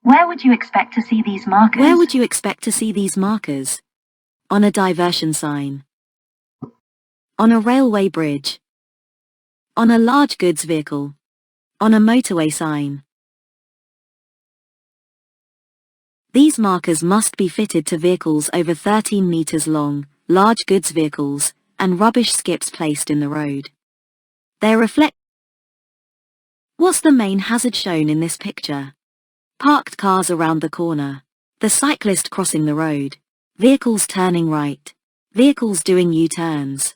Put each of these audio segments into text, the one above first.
Where would you expect to see these markers? Where would you expect to see these markers? On a diversion sign. On a railway bridge. On a large goods vehicle. On a motorway sign. These markers must be fitted to vehicles over 13 meters long, large goods vehicles, and rubbish skips placed in the road. They reflect. What's the main hazard shown in this picture? Parked cars around the corner. The cyclist crossing the road. Vehicles turning right. Vehicles doing U-turns.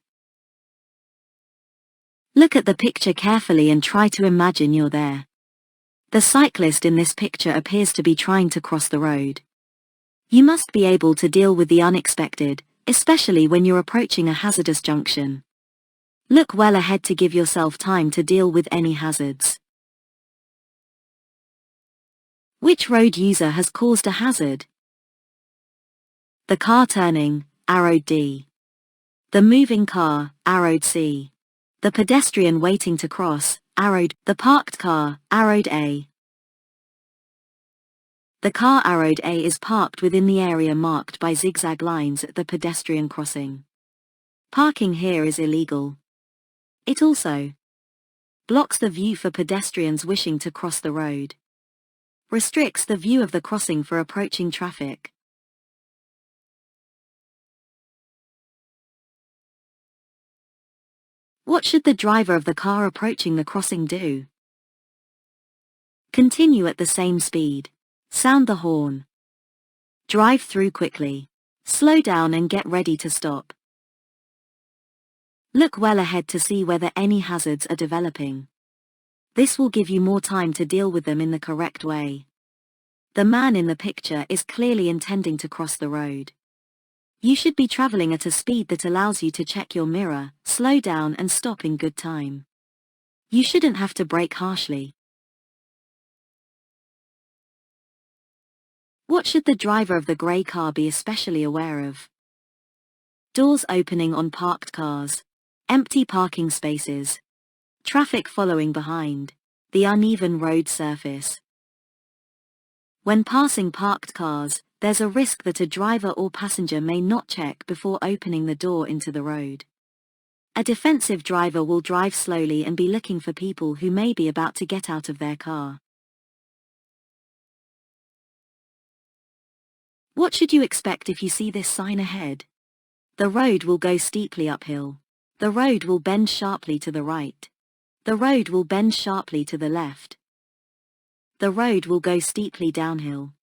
Look at the picture carefully and try to imagine you're there. The cyclist in this picture appears to be trying to cross the road. You must be able to deal with the unexpected, especially when you're approaching a hazardous junction. Look well ahead to give yourself time to deal with any hazards. Which road user has caused a hazard? The car turning, arrowed D. The moving car, arrowed C. The pedestrian waiting to cross, arrowed. The parked car, arrowed A. The car arrowed A is parked within the area marked by zigzag lines at the pedestrian crossing. Parking here is illegal. It also blocks the view for pedestrians wishing to cross the road. Restricts the view of the crossing for approaching traffic. What should the driver of the car approaching the crossing do? Continue at the same speed. Sound the horn. Drive through quickly. Slow down and get ready to stop. Look well ahead to see whether any hazards are developing. This will give you more time to deal with them in the correct way. The man in the picture is clearly intending to cross the road. You should be traveling at a speed that allows you to check your mirror, slow down and stop in good time. You shouldn't have to brake harshly. What should the driver of the grey car be especially aware of? Doors opening on parked cars. Empty parking spaces. Traffic following behind. The uneven road surface. When passing parked cars, there's a risk that a driver or passenger may not check before opening the door into the road. A defensive driver will drive slowly and be looking for people who may be about to get out of their car. What should you expect if you see this sign ahead? The road will go steeply uphill. The road will bend sharply to the right. The road will bend sharply to the left. The road will go steeply downhill.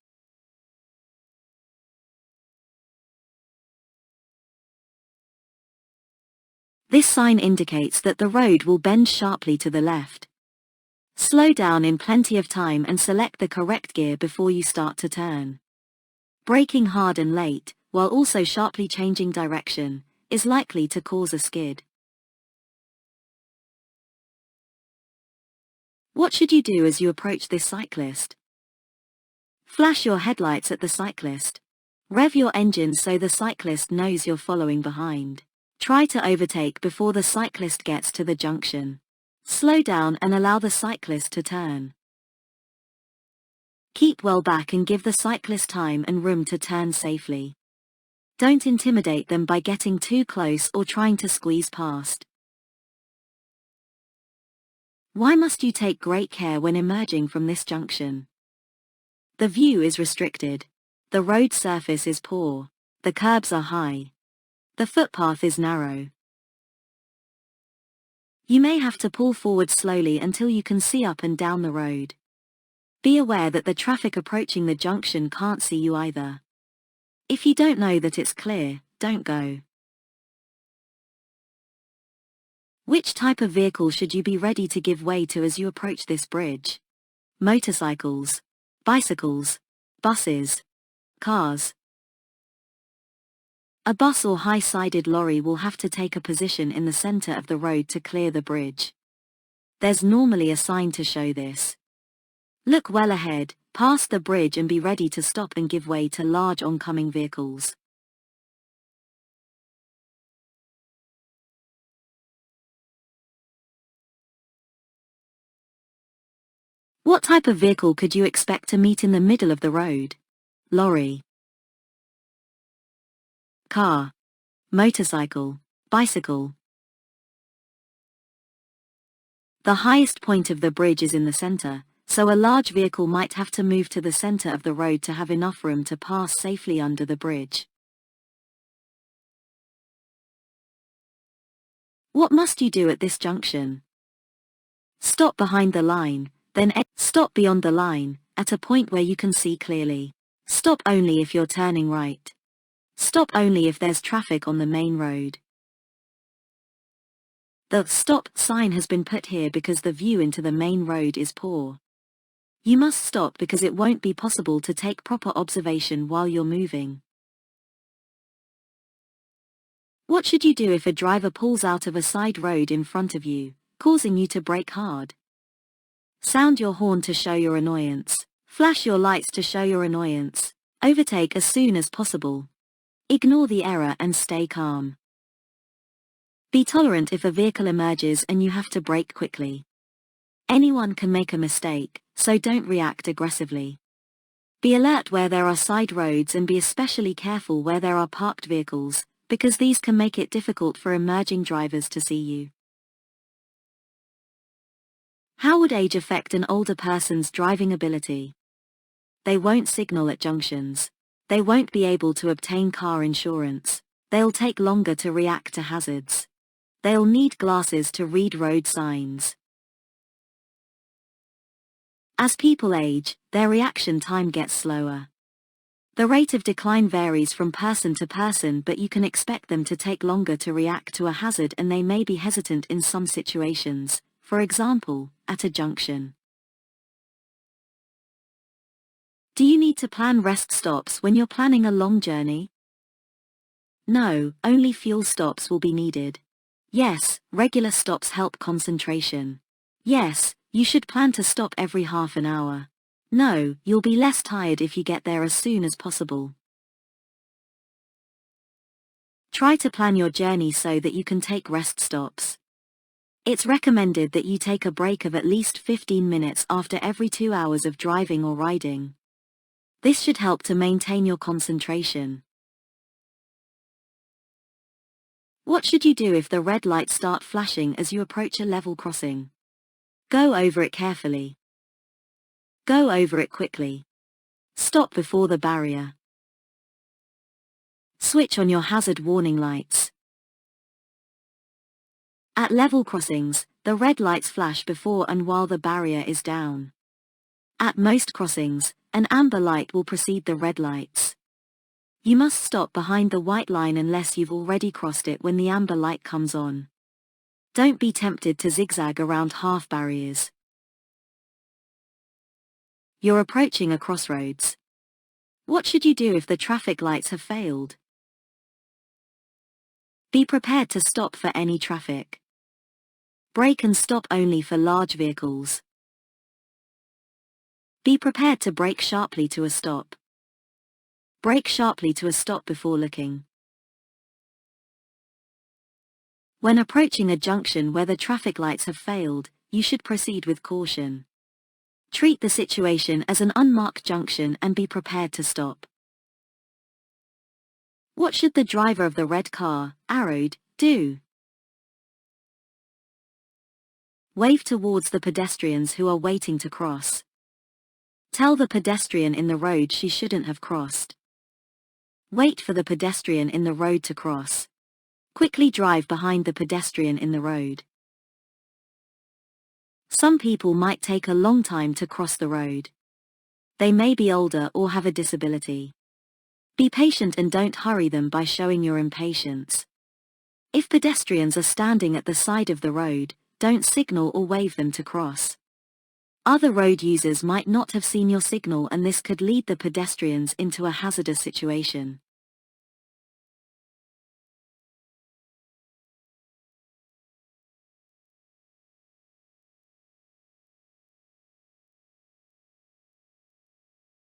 This sign indicates that the road will bend sharply to the left. Slow down in plenty of time and select the correct gear before you start to turn. Braking hard and late, while also sharply changing direction, is likely to cause a skid. What should you do as you approach this cyclist? Flash your headlights at the cyclist. Rev your engine so the cyclist knows you're following behind. Try to overtake before the cyclist gets to the junction. Slow down and allow the cyclist to turn. Keep well back and give the cyclist time and room to turn safely. Don't intimidate them by getting too close or trying to squeeze past. Why must you take great care when emerging from this junction? The view is restricted. The road surface is poor. The curbs are high. The footpath is narrow. You may have to pull forward slowly until you can see up and down the road. Be aware that the traffic approaching the junction can't see you either. If you don't know that it's clear, don't go. Which type of vehicle should you be ready to give way to as you approach this bridge? Motorcycles, bicycles, buses, cars. A bus or high-sided lorry will have to take a position in the center of the road to clear the bridge. There's normally a sign to show this. Look well ahead, past the bridge and be ready to stop and give way to large oncoming vehicles. What type of vehicle could you expect to meet in the middle of the road? Lorry, car, motorcycle, bicycle. The highest point of the bridge is in the center, so a large vehicle might have to move to the center of the road to have enough room to pass safely under the bridge. What must you do at this junction? Stop behind the line, then stop beyond the line, at a point where you can see clearly. Stop only if you're turning right. Stop only if there's traffic on the main road. The stop sign has been put here because the view into the main road is poor. You must stop because it won't be possible to take proper observation while you're moving. What should you do if a driver pulls out of a side road in front of you, causing you to brake hard? Sound your horn to show your annoyance. Flash your lights to show your annoyance. Overtake as soon as possible. Ignore the error and stay calm. Be tolerant if a vehicle emerges and you have to brake quickly. Anyone can make a mistake, so don't react aggressively. Be alert where there are side roads and be especially careful where there are parked vehicles, because these can make it difficult for emerging drivers to see you. How would age affect an older person's driving ability? They won't signal at junctions. They won't be able to obtain car insurance. They'll take longer to react to hazards. They'll need glasses to read road signs. As people age, their reaction time gets slower. The rate of decline varies from person to person, but you can expect them to take longer to react to a hazard and they may be hesitant in some situations, for example, at a junction. Do you need to plan rest stops when you're planning a long journey? No, only fuel stops will be needed. Yes, regular stops help concentration. Yes, you should plan to stop every half an hour. No, you'll be less tired if you get there as soon as possible. Try to plan your journey so that you can take rest stops. It's recommended that you take a break of at least 15 minutes after every 2 hours of driving or riding. This should help to maintain your concentration. What should you do if the red lights start flashing as you approach a level crossing? Go over it carefully. Go over it quickly. Stop before the barrier. Switch on your hazard warning lights. At level crossings, the red lights flash before and while the barrier is down. At most crossings, an amber light will precede the red lights. You must stop behind the white line unless you've already crossed it when the amber light comes on. Don't be tempted to zigzag around half barriers. You're approaching a crossroads. What should you do if the traffic lights have failed? Be prepared to stop for any traffic. Brake and stop only for large vehicles. Be prepared to brake sharply to a stop. Brake sharply to a stop before looking. When approaching a junction where the traffic lights have failed, you should proceed with caution. Treat the situation as an unmarked junction and be prepared to stop. What should the driver of the red car, arrowed, do? Wave towards the pedestrians who are waiting to cross. Tell the pedestrian in the road she shouldn't have crossed. Wait for the pedestrian in the road to cross. Quickly drive behind the pedestrian in the road. Some people might take a long time to cross the road. They may be older or have a disability. Be patient and don't hurry them by showing your impatience. If pedestrians are standing at the side of the road, don't signal or wave them to cross. Other road users might not have seen your signal and this could lead the pedestrians into a hazardous situation.